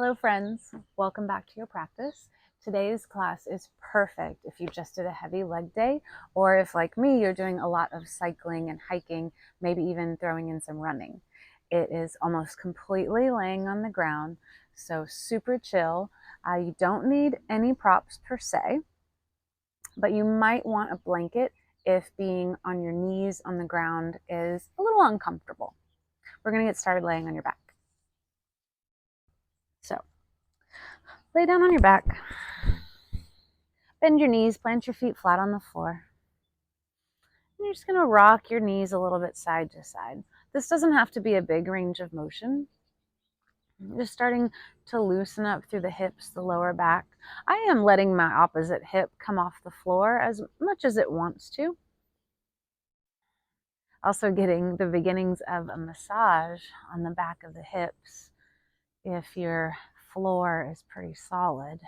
Hello friends, welcome back to your practice. Today's class is perfect if you just did a heavy leg day, or if like me, you're doing a lot of cycling and hiking, maybe even throwing in some running. It is almost completely laying on the ground, so super chill. You don't need any props per se, but you might want a blanket if being on your knees on the ground is a little uncomfortable. We're gonna get started laying on your back. So lay down on your back. Bend your knees, plant your feet flat on the floor. And you're just going to rock your knees a little bit side to side. This doesn't have to be a big range of motion. Just starting to loosen up through the hips, the lower back. I am letting my opposite hip come off the floor as much as it wants to. Also getting the beginnings of a massage on the back of the hips if your floor is pretty solid.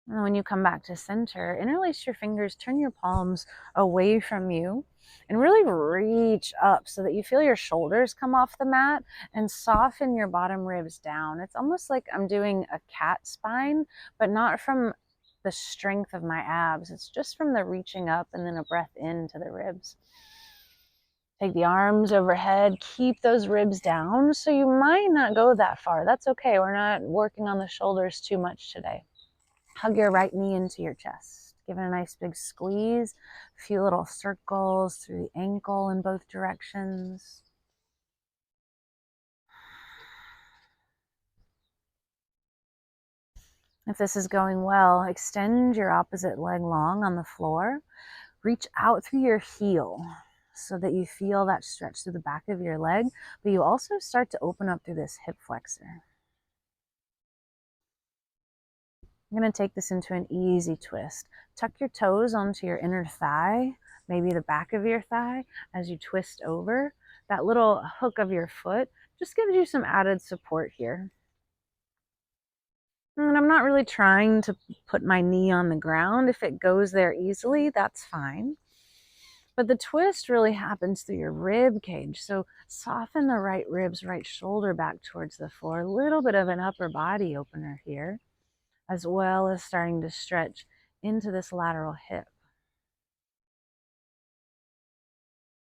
And when you come back to center, interlace your fingers, turn your palms away from you, and really reach up so that you feel your shoulders come off the mat and soften your bottom ribs down. It's almost like I'm doing a cat spine, but not from the strength of my abs. It's just from the reaching up and then a breath into the ribs. Take the arms overhead, keep those ribs down. So you might not go that far. That's okay. We're not working on the shoulders too much today. Hug your right knee into your chest. Give it a nice big squeeze. A few little circles through the ankle in both directions. If this is going well, extend your opposite leg long on the floor. Reach out through your heel so that you feel that stretch through the back of your leg, but you also start to open up through this hip flexor. I'm going to take this into an easy twist. Tuck your toes onto your inner thigh, maybe the back of your thigh, as you twist over. That little hook of your foot just gives you some added support here. And I'm not really trying to put my knee on the ground. If it goes there easily, that's fine. But the twist really happens through your rib cage. So soften the right ribs, right shoulder back towards the floor. A little bit of an upper body opener here, as well as starting to stretch into this lateral hip.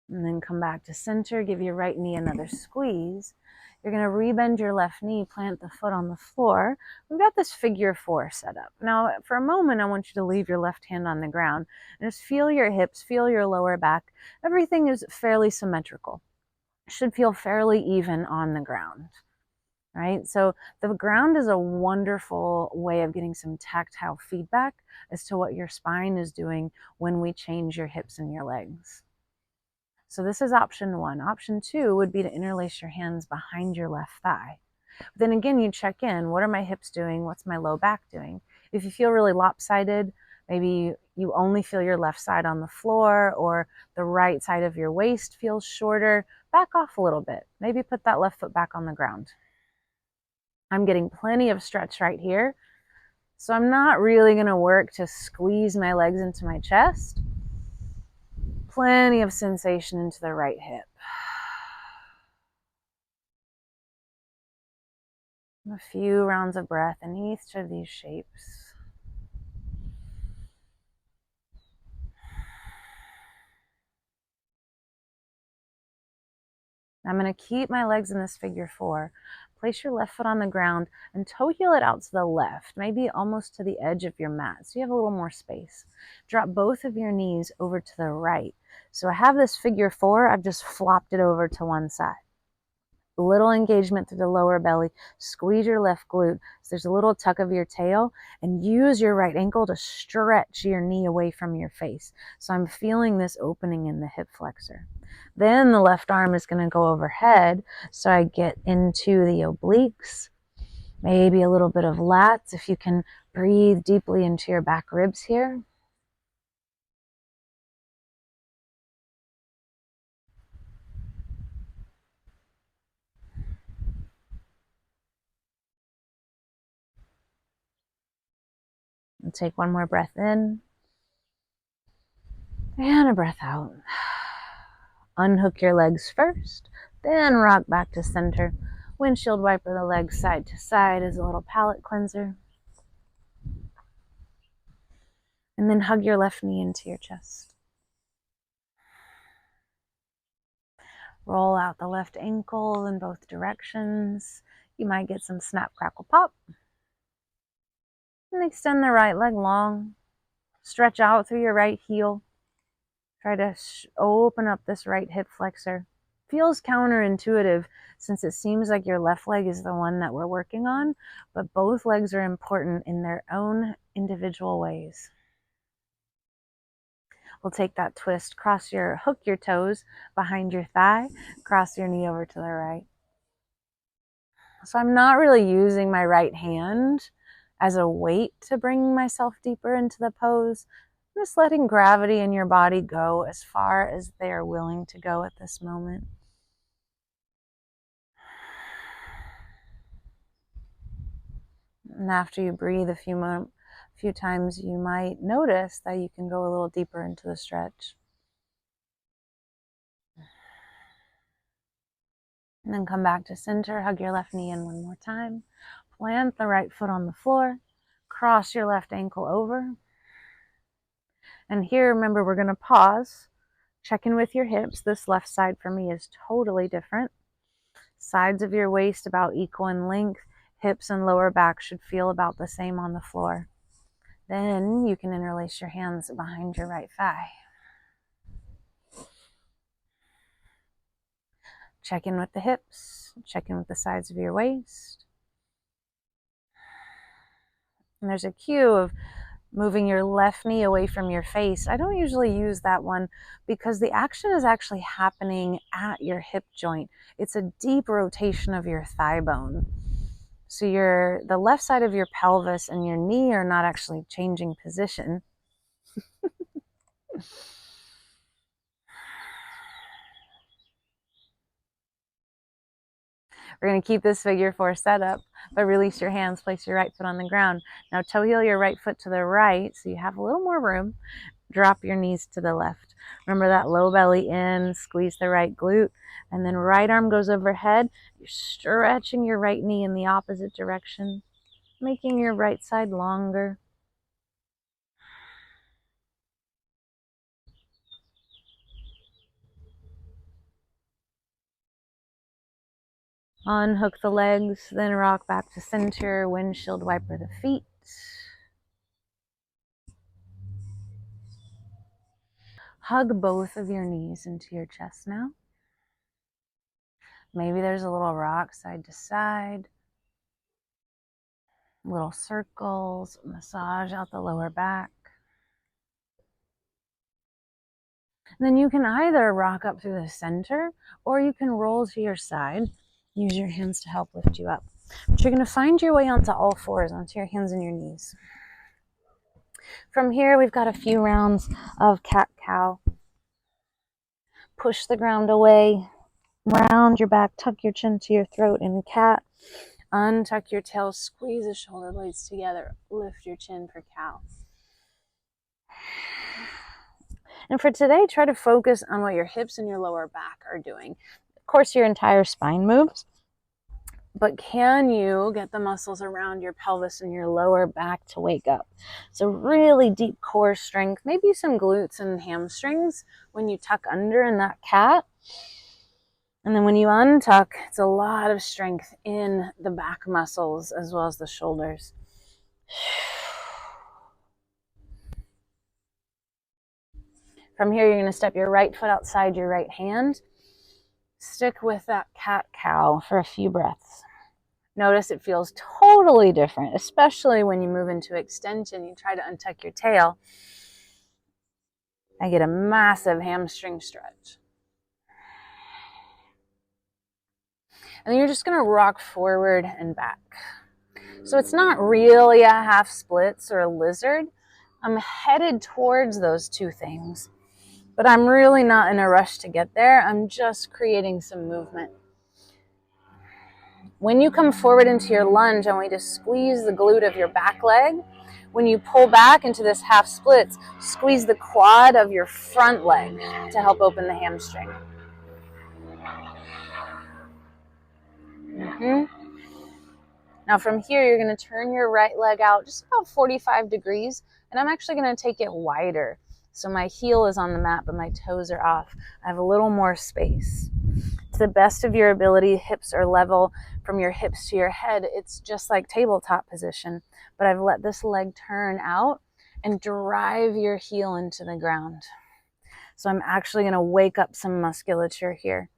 And then come back to center, give your right knee another squeeze. You're going to rebend your left knee, plant the foot on the floor. We've got this figure four set up. Now, for a moment, I want you to leave your left hand on the ground and just feel your hips, feel your lower back. Everything is fairly symmetrical. It should feel fairly even on the ground. Right? So the ground is a wonderful way of getting some tactile feedback as to what your spine is doing when we change your hips and your legs. So this is option one. Option two would be to interlace your hands behind your left thigh. But then again, you check in, what are my hips doing? What's my low back doing? If you feel really lopsided, maybe you only feel your left side on the floor, or the right side of your waist feels shorter, back off a little bit. Maybe put that left foot back on the ground. I'm getting plenty of stretch right here. So I'm not really going to work to squeeze my legs into my chest. Plenty of sensation into the right hip. A few rounds of breath in each of these shapes. I'm going to keep my legs in this figure four. Place your left foot on the ground and toe heel it out to the left, maybe almost to the edge of your mat, so you have a little more space. Drop both of your knees over to the right. So I have this figure four, I've just flopped it over to one side. Little engagement through the lower belly. Squeeze your left glute. So there's a little tuck of your tail, and use your right ankle to stretch your knee away from your face. So I'm feeling this opening in the hip flexor. Then the left arm is going to go overhead, so I get into the obliques, maybe a little bit of lats if you can breathe deeply into your back ribs here. And take one more breath in and a breath out. Unhook your legs first, then rock back to center. Windshield wiper the legs side to side as a little palate cleanser. And then hug your left knee into your chest. Roll out the left ankle in both directions. You might get some snap, crackle, pop. And extend the right leg long. Stretch out through your right heel. Try to open up this right hip flexor. Feels counterintuitive since it seems like your left leg is the one that we're working on, but both legs are important in their own individual ways. We'll take that twist, hook your toes behind your thigh, cross your knee over to the right. So I'm not really using my right hand as a weight to bring myself deeper into the pose. I'm just letting gravity in your body go as far as they are willing to go at this moment. And after you breathe a few times, you might notice that you can go a little deeper into the stretch. And then come back to center, hug your left knee in one more time. Plant the right foot on the floor, cross your left ankle over. And here, remember, we're going to pause, check in with your hips. This left side for me is totally different. Sides of your waist about equal in length. Hips and lower back should feel about the same on the floor. Then you can interlace your hands behind your right thigh. Check in with the hips. Check in with the sides of your waist. And there's a cue of moving your left knee away from your face. I don't usually use that one because the action is actually happening at your hip joint. It's a deep rotation of your thigh bone. So the left side of your pelvis and your knee are not actually changing position. We're going to keep this figure four setup, but release your hands, place your right foot on the ground. Now toe heel your right foot to the right so you have a little more room. Drop your knees to the left. Remember that low belly in, squeeze the right glute, and then right arm goes overhead. You're stretching your right knee in the opposite direction, making your right side longer. Unhook the legs, then rock back to center, windshield wiper the feet. Hug both of your knees into your chest now. Maybe there's a little rock side to side, little circles, massage out the lower back. And then you can either rock up through the center or you can roll to your side. Use your hands to help lift you up. But you're going to find your way onto all fours, onto your hands and your knees. From here, we've got a few rounds of cat-cow. Push the ground away, round your back, tuck your chin to your throat in cat. Untuck your tail, squeeze the shoulder blades together, lift your chin for cow. And for today, try to focus on what your hips and your lower back are doing. Of course, your entire spine moves, but can you get the muscles around your pelvis and your lower back to wake up? So really deep core strength, maybe some glutes and hamstrings when you tuck under in that cat. And then when you untuck, it's a lot of strength in the back muscles as well as the shoulders. From here, you're going to step your right foot outside your right hand. Stick with that cat-cow for a few breaths. Notice it feels totally different, especially when you move into extension. You try to untuck your tail. I get a massive hamstring stretch. And then you're just going to rock forward and back. So it's not really a half splits or a lizard. I'm headed towards those two things, but I'm really not in a rush to get there. I'm just creating some movement. When you come forward into your lunge, I want you to squeeze the glute of your back leg. When you pull back into this half splits, squeeze the quad of your front leg to help open the hamstring. Now from here, you're going to turn your right leg out just about 45 degrees, and I'm actually going to take it wider. So my heel is on the mat, but my toes are off. I have a little more space. To the best of your ability, hips are level from your hips to your head. It's just like tabletop position, but I've let this leg turn out and drive your heel into the ground. So I'm actually going to wake up some musculature here.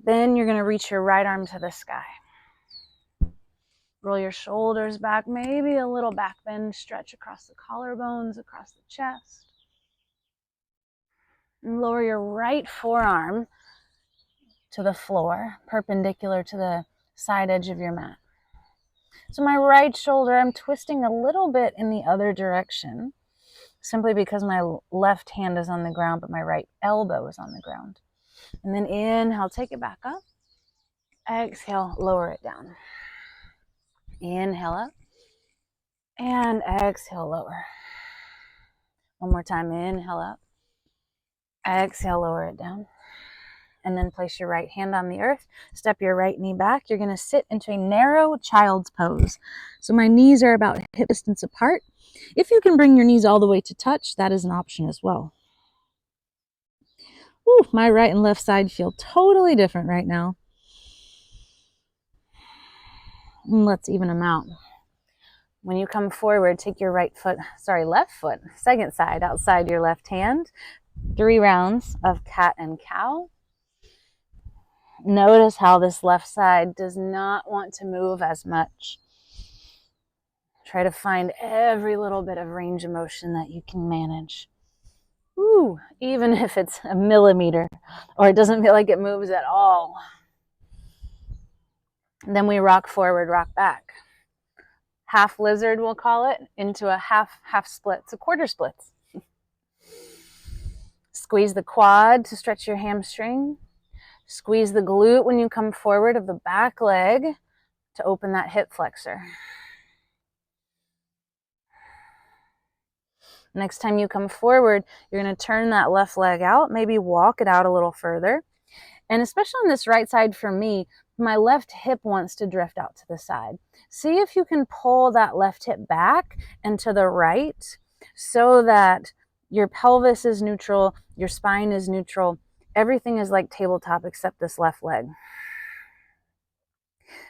Then you're going to reach your right arm to the sky. Roll your shoulders back, maybe a little back bend, stretch across the collarbones, across the chest. And lower your right forearm to the floor, perpendicular to the side edge of your mat. So my right shoulder, I'm twisting a little bit in the other direction, simply because my left hand is on the ground, but my right elbow is on the ground. And then inhale, take it back up. Exhale, lower it down. Inhale up. And exhale, lower. One more time, inhale up. Exhale, lower it down. And then place your right hand on the earth. Step your right knee back. You're going to sit into a narrow child's pose. So my knees are about hip distance apart. If you can bring your knees all the way to touch, that is an option as well. Ooh, my right and left side feel totally different right now. And let's even them out. When you come forward, take your left foot, second side outside your left hand. 3 rounds of cat and cow. Notice how this left side does not want to move as much. Try to find every little bit of range of motion that you can manage. Ooh, even if it's a millimeter or it doesn't feel like it moves at all. And then we rock forward, rock back. Half lizard, we'll call it, into a half splits, a quarter splits. Squeeze the quad to stretch your hamstring. Squeeze the glute when you come forward of the back leg to open that hip flexor. Next time you come forward, you're going to turn that left leg out, maybe walk it out a little further. And especially on this right side for me, my left hip wants to drift out to the side. See if you can pull that left hip back and to the right so that your pelvis is neutral, your spine is neutral. Everything is like tabletop except this left leg.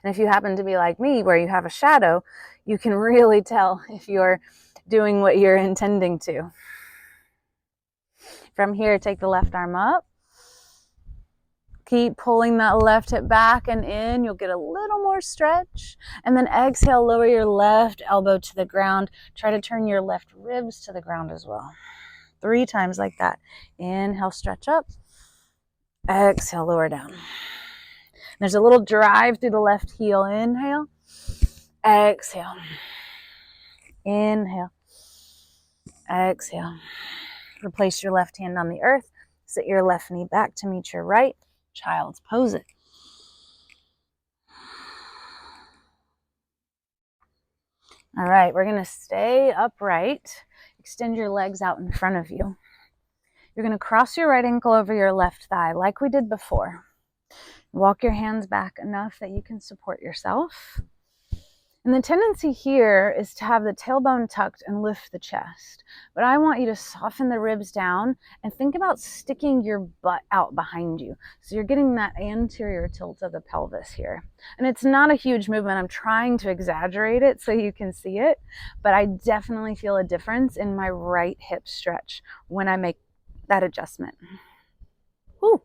And if you happen to be like me, where you have a shadow, you can really tell if you're doing what you're intending to. From here, take the left arm up. Keep pulling that left hip back and in. You'll get a little more stretch. And then exhale, lower your left elbow to the ground. Try to turn your left ribs to the ground as well. 3 times like that. Inhale, stretch up. Exhale, lower down. There's a little drive through the left heel. Inhale. Exhale. Inhale. Exhale. Replace your left hand on the earth. Sit your left knee back to meet your right. Child's pose it. All right, we're going to stay upright. Extend your legs out in front of you. You're going to cross your right ankle over your left thigh like we did before. Walk your hands back enough that you can support yourself. And the tendency here is to have the tailbone tucked and lift the chest. But I want you to soften the ribs down and think about sticking your butt out behind you. So you're getting that anterior tilt of the pelvis here. And it's not a huge movement. I'm trying to exaggerate it so you can see it. But I definitely feel a difference in my right hip stretch when I make that adjustment. Whew.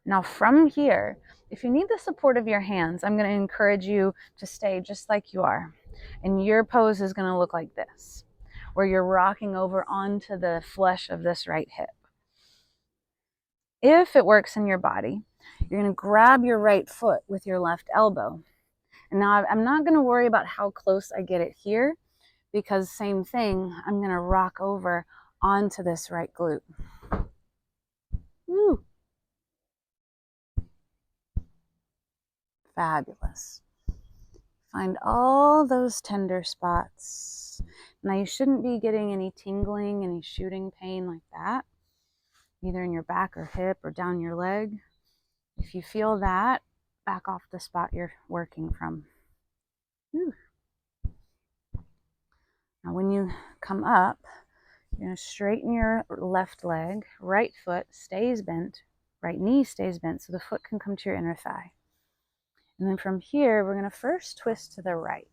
Now from here, if you need the support of your hands, I'm going to encourage you to stay just like you are. And your pose is going to look like this, where you're rocking over onto the flesh of this right hip. If it works in your body, you're going to grab your right foot with your left elbow. And now I'm not going to worry about how close I get it here, because same thing, I'm going to rock over onto this right glute. Woo. Fabulous. Find all those tender spots. Now you shouldn't be getting any tingling, any shooting pain like that, either in your back or hip or down your leg. If you feel that, back off the spot you're working from. Whew. Now when you come up, you're going to straighten your left leg, right foot stays bent, right knee stays bent so the foot can come to your inner thigh. And then from here, we're going to first twist to the right.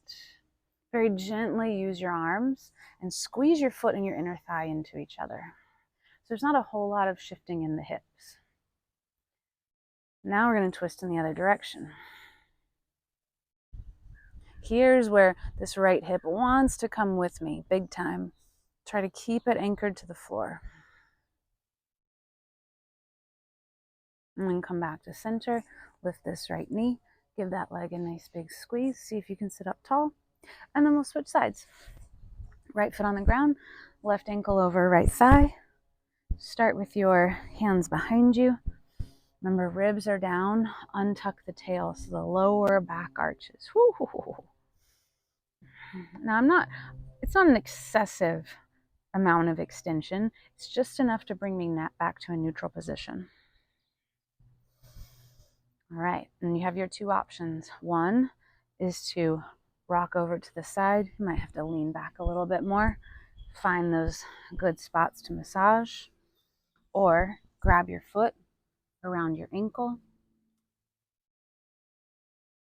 Very gently use your arms and squeeze your foot and your inner thigh into each other. So there's not a whole lot of shifting in the hips. Now we're going to twist in the other direction. Here's where this right hip wants to come with me, big time. Try to keep it anchored to the floor. And then come back to center, lift this right knee, give that leg a nice big squeeze, see if you can sit up tall, and then we'll switch sides. Right foot on the ground, left ankle over right thigh. Start with your hands behind you. Remember, ribs are down, untuck the tail, so the lower back arches. Woo-hoo-hoo. Now it's not an excessive amount of extension, it's just enough to bring me back to a neutral position. All right, and you have your two options. One is to rock over to the side. You might have to lean back a little bit more, find those good spots to massage, or grab your foot around your ankle,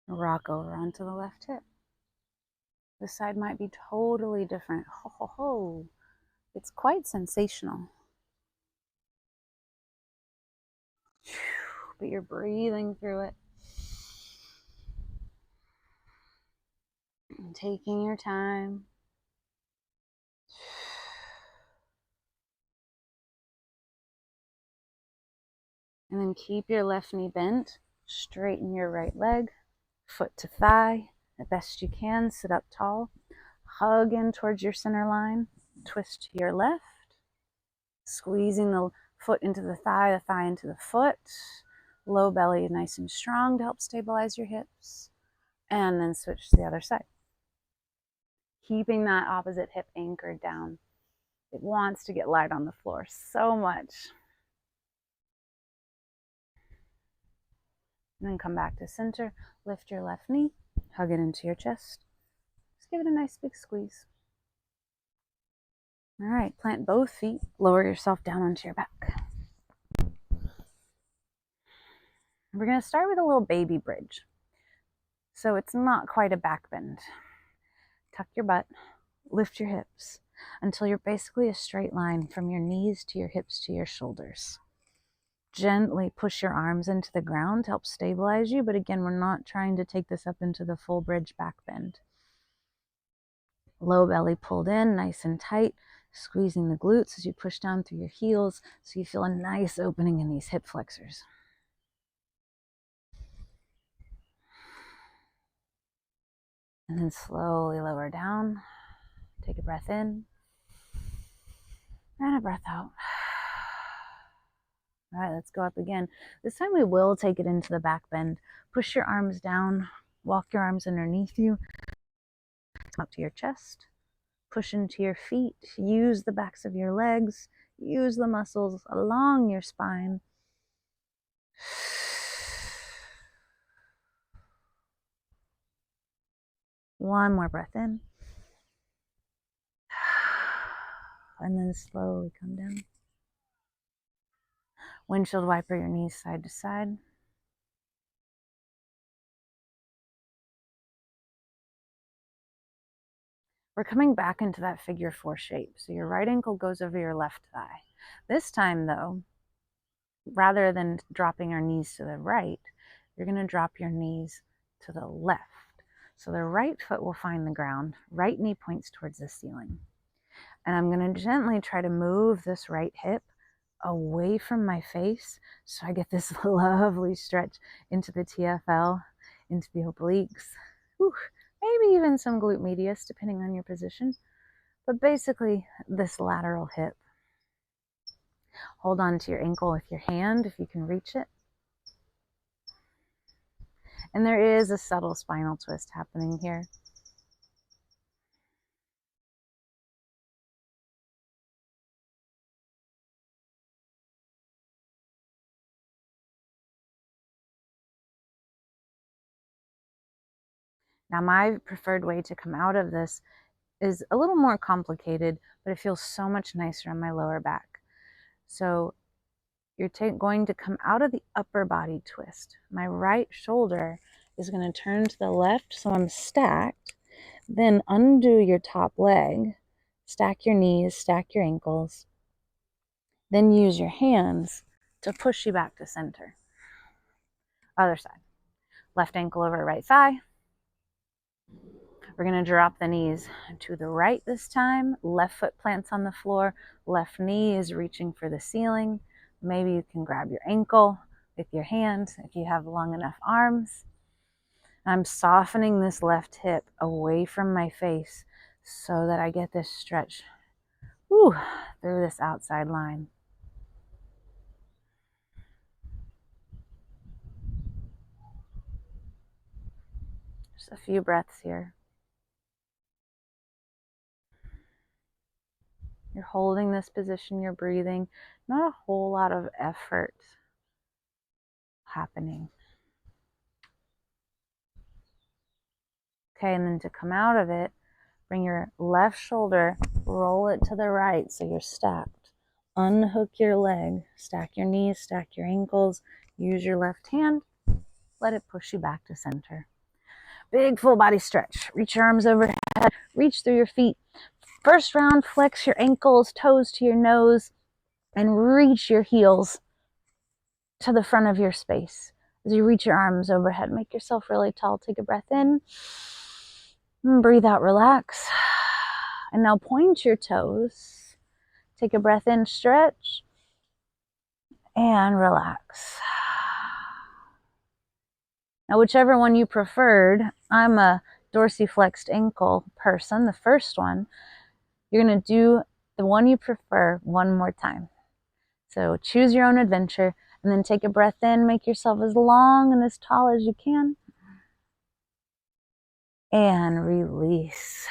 rock over onto the left hip. This side might be totally different. Ho, ho, ho. It's quite sensational. But you're breathing through it. And taking your time. And then keep your left knee bent. Straighten your right leg, foot to thigh. The best you can, sit up tall. Hug in towards your center line. Twist to your left. Squeezing the foot into the thigh into the foot. Low belly nice and strong to help stabilize your hips. And then switch to the other side. Keeping that opposite hip anchored down. It wants to get light on the floor so much. And then come back to center. Lift your left knee. Hug it into your chest. Just give it a nice big squeeze. All right, plant both feet. Lower yourself down onto your back. We're going to start with a little baby bridge. So it's not quite a back bend. Tuck your butt, lift your hips until you're basically a straight line from your knees to your hips to your shoulders. Gently push your arms into the ground to help stabilize you, but again, we're not trying to take this up into the full bridge back bend. Low belly pulled in, nice and tight, squeezing the glutes as you push down through your heels so you feel a nice opening in these hip flexors. And then slowly lower down. Take a breath in and a breath out. All right, let's go up again. This time we will take it into the back bend. Push your arms down, walk your arms underneath you, up to your chest. Push into your feet. Use the backs of your legs. Use the muscles along your spine. One more breath in. And then slowly come down. Windshield wiper your knees side to side. We're coming back into that figure four shape. So your right ankle goes over your left thigh. This time though, rather than dropping your knees to the right, you're going to drop your knees to the left. So the right foot will find the ground, right knee points towards the ceiling. And I'm going to gently try to move this right hip away from my face so I get this lovely stretch into the TFL, into the obliques, whew, maybe even some glute medius depending on your position, but basically this lateral hip. Hold on to your ankle with your hand if you can reach it. And there is a subtle spinal twist happening here. Now, my preferred way to come out of this is a little more complicated, but it feels so much nicer on my lower back. So you're going to come out of the upper body twist. My right shoulder is going to turn to the left, so I'm stacked. Then undo your top leg, stack your knees, stack your ankles. Then use your hands to push you back to center. Other side. Left ankle over right thigh. We're going to drop the knees to the right this time. Left foot plants on the floor. Left knee is reaching for the ceiling. Maybe you can grab your ankle with your hand if you have long enough arms. I'm softening this left hip away from my face so that I get this stretch through this outside line. Just a few breaths here. You're holding this position, you're breathing, not a whole lot of effort happening. Okay, and then to come out of it, bring your left shoulder, roll it to the right so you're stacked. Unhook your leg, stack your knees, stack your ankles, use your left hand, let it push you back to center. Big full body stretch. Reach your arms overhead, reach through your feet. First round, flex your ankles, toes to your nose, and reach your heels to the front of your space. As you reach your arms overhead, make yourself really tall. Take a breath in. Breathe out, relax. And now point your toes. Take a breath in, stretch, and relax. Now, whichever one you preferred, I'm a dorsiflexed ankle person, the first one. You're going to do the one you prefer one more time. So choose your own adventure, and then take a breath in, make yourself as long and as tall as you can, and release.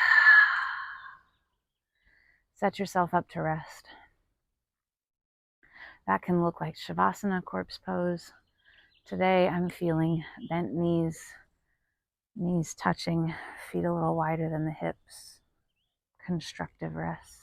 Set yourself up to rest. That can look like Shavasana, corpse pose. Today I'm feeling bent knees, knees touching, feet a little wider than the hips. Constructive rest.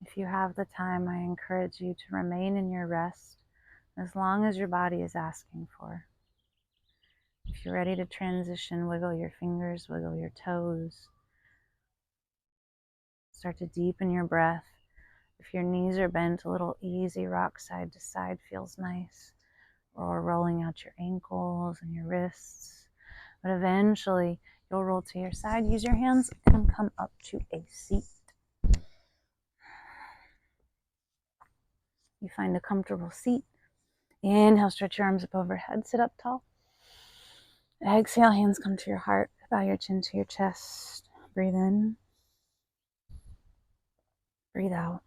If you have the time, I encourage you to remain in your rest as long as your body is asking for. If you're ready to transition, wiggle your fingers, wiggle your toes. Start to deepen your breath. If your knees are bent, a little easy rock side to side feels nice. Or rolling out your ankles and your wrists. But eventually, you'll roll to your side, use your hands, and come up to a seat. You find a comfortable seat. Inhale, stretch your arms up overhead, sit up tall. Exhale, hands come to your heart. Bow your chin to your chest. Breathe in. Breathe out.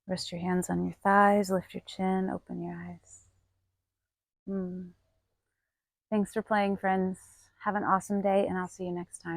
Rest your hands on your thighs, lift your chin, open your eyes. Thanks for playing, friends. Have an awesome day, and I'll see you next time.